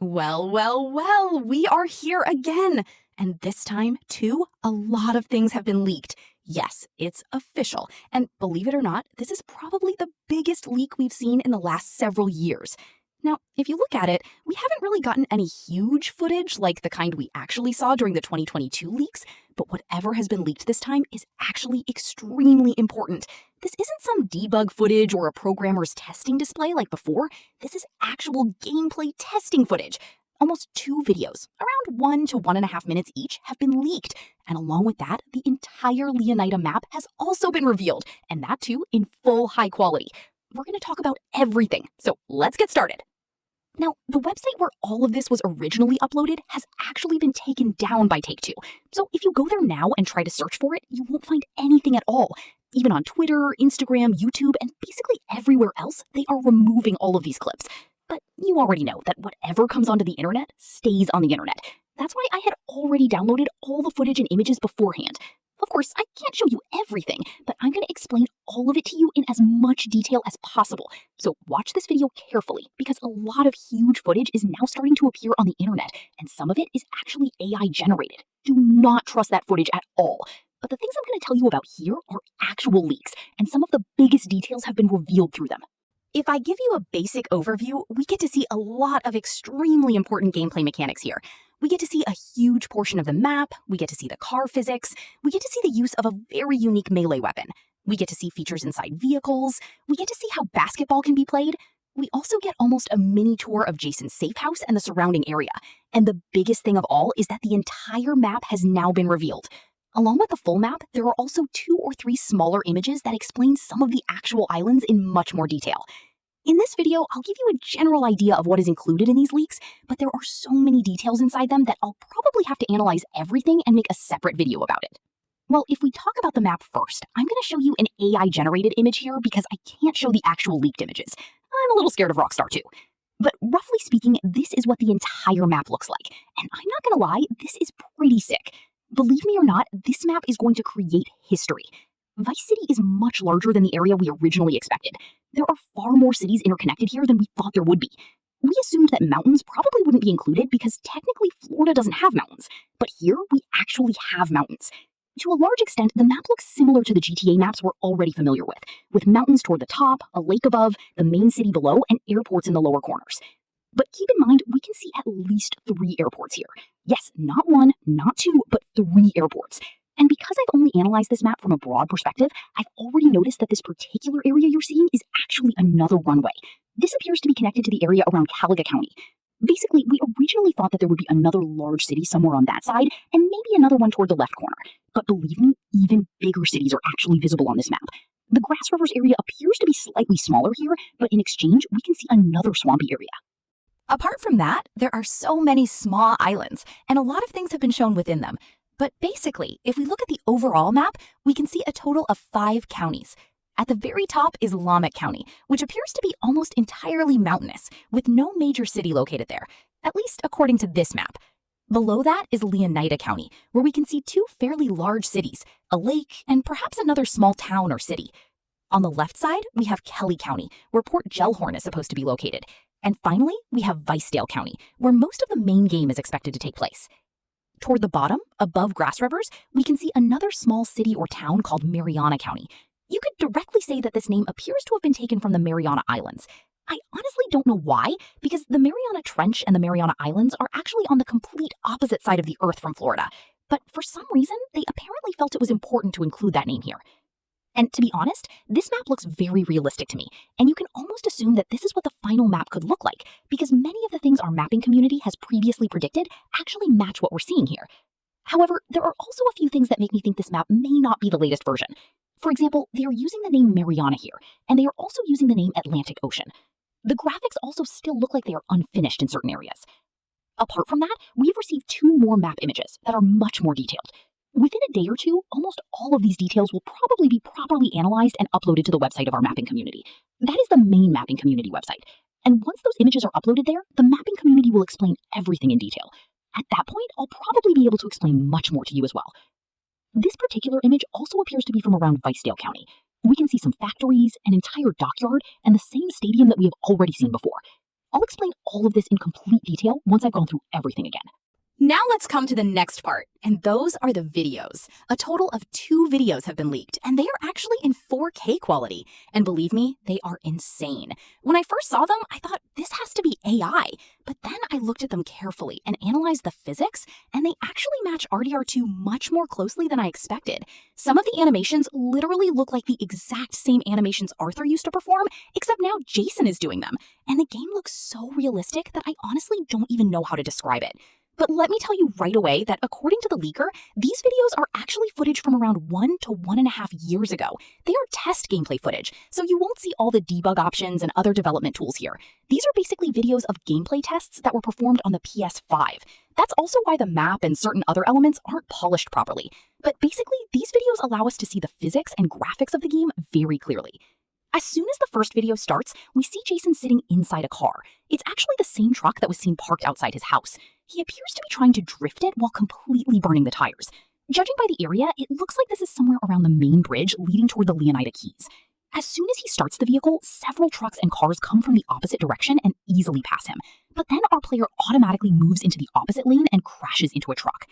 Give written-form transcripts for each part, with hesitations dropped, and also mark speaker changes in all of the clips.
Speaker 1: Well, we are here again. And this time, too, a lot of things have been leaked. Yes, it's official. And believe it or not, this is probably the biggest leak we've seen in the last several years. Now, if you look at it, we haven't really gotten any huge footage like the kind we actually saw during the 2022 leaks, but whatever has been leaked this time is actually extremely important. This isn't some debug footage or a programmer's testing display like before. This is actual gameplay testing footage. Almost 2 videos, around 1 to 1.5 minutes each, have been leaked. And along with that, the entire Leonida map has also been revealed, and that too in full high quality. We're going to talk about everything, so let's get started. Now, the website where all of this was originally uploaded has actually been taken down by Take-Two. So if you go there now and try to search for it, you won't find anything at all. Even on Twitter, Instagram, YouTube, and basically everywhere else, they are removing all of these clips. But you already know that whatever comes onto the internet stays on the internet. That's why I had already downloaded all the footage and images beforehand. Of course, I can't show you everything, but I'm going to explain all of it to you in as much detail as possible. So watch this video carefully, because a lot of huge footage is now starting to appear on the internet, and some of it is actually AI generated. Do not trust that footage at all. But the things I'm going to tell you about here are actual leaks, and some of the biggest details have been revealed through them. If I give you a basic overview, we get to see a lot of extremely important gameplay mechanics here. We get to see a huge portion of the map, we get to see the car physics, we get to see the use of a very unique melee weapon. We get to see features inside vehicles, we get to see how basketball can be played. We also get almost a mini tour of Jason's safe house and the surrounding area. And the biggest thing of all is that the entire map has now been revealed. Along with the full map, there are also 2 or 3 smaller images that explain some of the actual islands in much more detail. In this video, I'll give you a general idea of what is included in these leaks, but there are so many details inside them that I'll probably have to analyze everything and make a separate video about it. Well, if we talk about the map first, I'm going to show you an AI-generated image here because I can't show the actual leaked images. I'm a little scared of Rockstar too. But roughly speaking, this is what the entire map looks like. And I'm not going to lie, this is pretty sick. Believe me or not, this map is going to create history. Vice City is much larger than the area we originally expected. There are far more cities interconnected here than we thought there would be. We assumed that mountains probably wouldn't be included because technically Florida doesn't have mountains. But here, we actually have mountains. To a large extent, the map looks similar to the GTA maps we're already familiar with mountains toward the top, a lake above, the main city below, and airports in the lower corners. But keep in mind, we can see at least 3 airports here. Yes, not 1, not 2, but 3 airports. And because I've only analyzed this map from a broad perspective, I've already noticed that this particular area you're seeing is actually another runway. This appears to be connected to the area around Calaga County. Basically, we originally thought that there would be another large city somewhere on that side, and maybe another one toward the left corner. But believe me, even bigger cities are actually visible on this map. The Grass Rivers area appears to be slightly smaller here, but in exchange, we can see another swampy area. Apart from that, there are so many small islands, and a lot of things have been shown within them. But basically, if we look at the overall map, we can see a total of 5 counties. At the very top is Lamech County, which appears to be almost entirely mountainous, with no major city located there, at least according to this map. Below that is Leonida County, where we can see 2 fairly large cities, a lake, and perhaps another small town or city. On the left side, we have Kelly County, where Port Gellhorn is supposed to be located. And finally, we have Vicedale County, where most of the main game is expected to take place. Toward the bottom, above Grass Rivers, we can see another small city or town called Mariana County. You could directly say that this name appears to have been taken from the Mariana Islands. I honestly don't know why, because the Mariana Trench and the Mariana Islands are actually on the complete opposite side of the Earth from Florida. But for some reason, they apparently felt it was important to include that name here. And to be honest, this map looks very realistic to me, and you can almost assume that this is what the final map could look like, because many of the things our mapping community has previously predicted actually match what we're seeing here. However, there are also a few things that make me think this map may not be the latest version. For example, they are using the name Mariana here, and they are also using the name Atlantic Ocean. The graphics also still look like they are unfinished in certain areas. Apart from that, we've received 2 more map images that are much more detailed. Within a day or 2, almost all of these details will probably be properly analyzed and uploaded to the website of our mapping community. That is the main mapping community website. And once those images are uploaded there, the mapping community will explain everything in detail. At that point, I'll probably be able to explain much more to you as well. This particular image also appears to be from around Vicedale County. We can see some factories, an entire dockyard, and the same stadium that we have already seen before.
Speaker 2: I'll explain all of this in complete detail once I've gone through everything again.
Speaker 1: Now let's come to the next part, and those are the videos. A total of 2 videos have been leaked, and they are actually in 4K quality. And believe me, they are insane. When I first saw them, I thought this has to be AI, but then I looked at them carefully and analyzed the physics, and they actually match RDR2 much more closely than I expected. Some of the animations literally look like the exact same animations Arthur used to perform, except now Jason is doing them. And the game looks so realistic that I honestly don't even know how to describe it. But let me tell you right away that according to the leaker, these videos are actually footage from around 1 to 1.5 years ago. They are test gameplay footage, so you won't see all the debug options and other development tools here. These are basically videos of gameplay tests that were performed on the PS5. That's also why the map and certain other elements aren't polished properly. But basically, these videos allow us to see the physics and graphics of the game very clearly. As soon as the first video starts, we see Jason sitting inside a car. It's actually the same truck that was seen parked outside his house. He appears to be trying to drift it while completely burning the tires. Judging by the area, it looks like this is somewhere around the main bridge leading toward the Leonida Keys. As soon as he starts the vehicle, several trucks and cars come from the opposite direction and easily pass him. But then our player automatically moves into the opposite lane and crashes into a truck.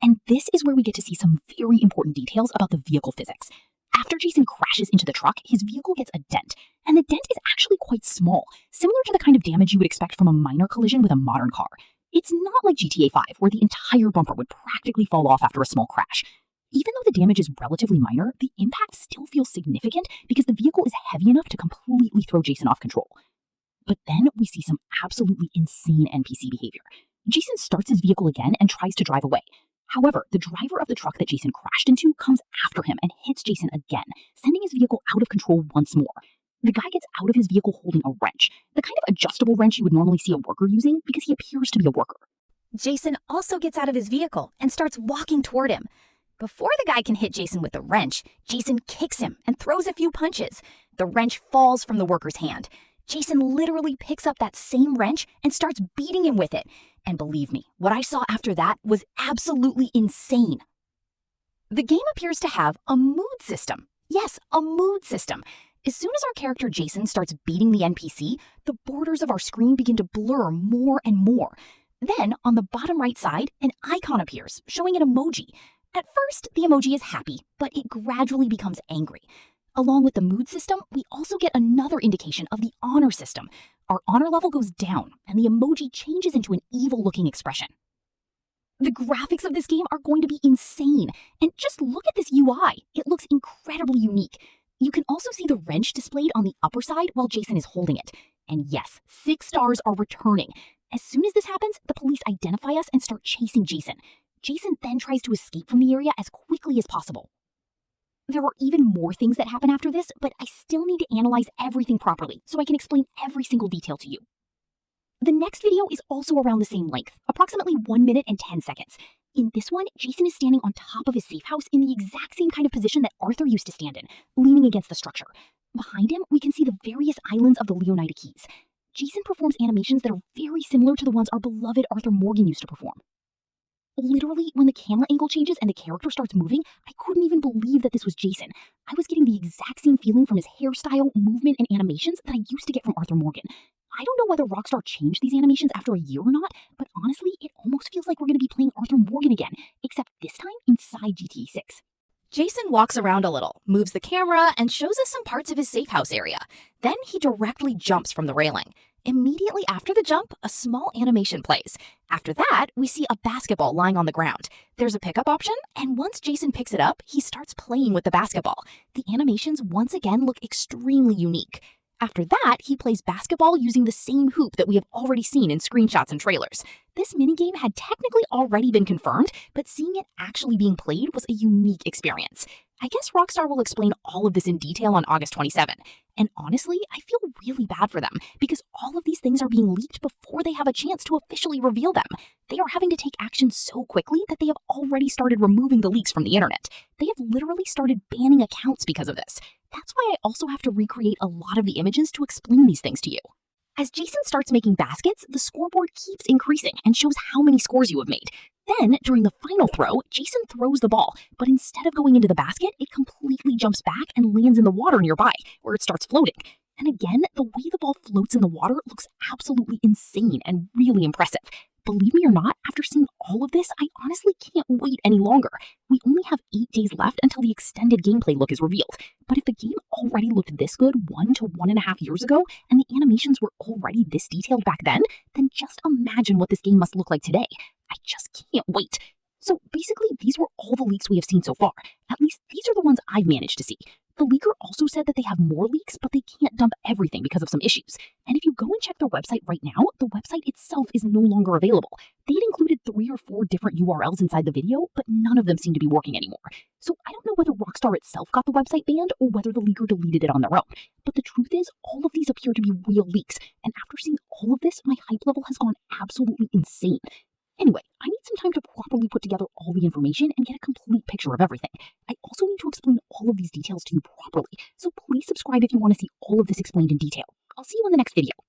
Speaker 1: And this is where we get to see some very important details about the vehicle physics. After Jason crashes into the truck, his vehicle gets a dent, and the dent is actually quite small, similar to the kind of damage you would expect from a minor collision with a modern car. It's not like GTA 5, where the entire bumper would practically fall off after a small crash. Even though the damage is relatively minor, the impact still feels significant because the vehicle is heavy enough to completely throw Jason off control. But then we see some absolutely insane NPC behavior. Jason starts his vehicle again and tries to drive away. However, the driver of the truck that Jason crashed into comes after him and hits Jason again, sending his vehicle out of control once more. The guy gets out of his vehicle holding a wrench, the kind of adjustable wrench you would normally see a worker using because he appears to be a worker. Jason also gets out of his vehicle and starts walking toward him. Before the guy can hit Jason with the wrench, Jason kicks him and throws a few punches. The wrench falls from the worker's hand. Jason literally picks up that same wrench and starts beating him with it. And believe me, what I saw after that was absolutely insane. The game appears to have a mood system. Yes, a mood system. As soon as our character Jason starts beating the NPC, the borders of our screen begin to blur more and more. Then, on the bottom right side, an icon appears, showing an emoji. At first, the emoji is happy, but it gradually becomes angry. Along with the mood system, we also get another indication of the honor system. Our honor level goes down, and the emoji changes into an evil-looking expression. The graphics of this game are going to be insane, and just look at this UI. It looks incredibly unique. You can also see the wrench displayed on the upper side while Jason is holding it. And yes, 6 stars are returning. As soon as this happens, the police identify us and start chasing Jason. Jason then tries to escape from the area as quickly as possible. There are even more things that happen after this, but I still need to analyze everything properly so I can explain every single detail to you. The next video is also around the same length, approximately 1 minute and 10 seconds. In this one, Jason is standing on top of his safe house in the exact same kind of position that Arthur used to stand in, leaning against the structure. Behind him, we can see the various islands of the Leonida Keys. Jason performs animations that are very similar to the ones our beloved Arthur Morgan used to perform. Literally, when the camera angle changes and the character starts moving, I couldn't even believe that this was Jason. I was getting the exact same feeling from his hairstyle, movement, and animations that I used to get from Arthur Morgan. I don't know whether Rockstar changed these animations after a year or not, but honestly, it almost feels like we're going to be playing Arthur Morgan again, except this time inside GTA 6. Jason walks around a little, moves the camera, and shows us some parts of his safe house area. Then he directly jumps from the railing. Immediately after the jump, a small animation plays. After that, we see a basketball lying on the ground. There's a pickup option, and once Jason picks it up, he starts playing with the basketball. The animations once again look extremely unique. After that, he plays basketball using the same hoop that we have already seen in screenshots and trailers. This minigame had technically already been confirmed, but seeing it actually being played was a unique experience. I guess Rockstar will explain all of this in detail on August 27. And honestly, I feel really bad for them because all of these things are being leaked before they have a chance to officially reveal them. They are having to take action so quickly that they have already started removing the leaks from the internet. They have literally started banning accounts because of this. That's why I also have to recreate a lot of the images to explain these things to you. As Jason starts making baskets, the scoreboard keeps increasing and shows how many scores you have made. Then, during the final throw, Jason throws the ball, but instead of going into the basket, it completely jumps back and lands in the water nearby, where it starts floating.
Speaker 2: And again, the way the ball floats in the water looks absolutely insane and really impressive. Believe me or not, after seeing all of this, I honestly can't wait any longer. We only have 8 days left until the extended gameplay look is revealed. But if the game already looked this good 1 to 1.5 years ago, and the animations were already this detailed back then just imagine what this game must look like today. I just can't wait. So basically, these were all the leaks we have seen so far. At least these are the ones I've managed to see. The leaker also said that they have more leaks, but they can't dump everything because of some issues. And if you go and check their website right now, the website itself is no longer available. They'd included 3 or 4 different URLs inside the video, but none of them seem to be working anymore. So I don't know whether Rockstar itself got the website banned or whether the leaker deleted it on their own. But the truth is, all of these appear to be real leaks. And after seeing all of this, my hype level has gone absolutely insane. Anyway, I need some time to properly put together all the information and get a complete picture of everything. I also need to explain all of these details to you properly, so please subscribe if you want to see all of this explained in detail. I'll see you in the next video.